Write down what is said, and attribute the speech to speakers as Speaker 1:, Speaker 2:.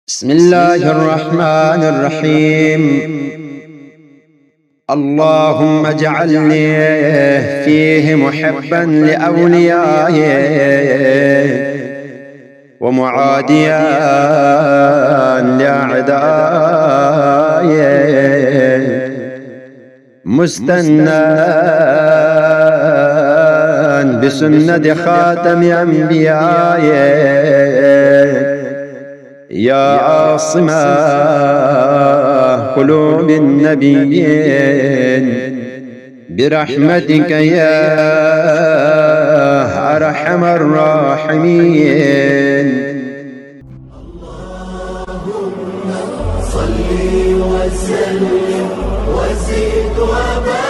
Speaker 1: بسم الله الرحمن الرحيم. اللهم اجعلني فيه محبا لأوليائه ومعاديا لأعدائه، مستنى بسنة خاتم أنبيائه، يا عاصم قلوب النبيين برحمتك يا أرحم الراحمين.
Speaker 2: اللهم صل وسلم وزد وبارك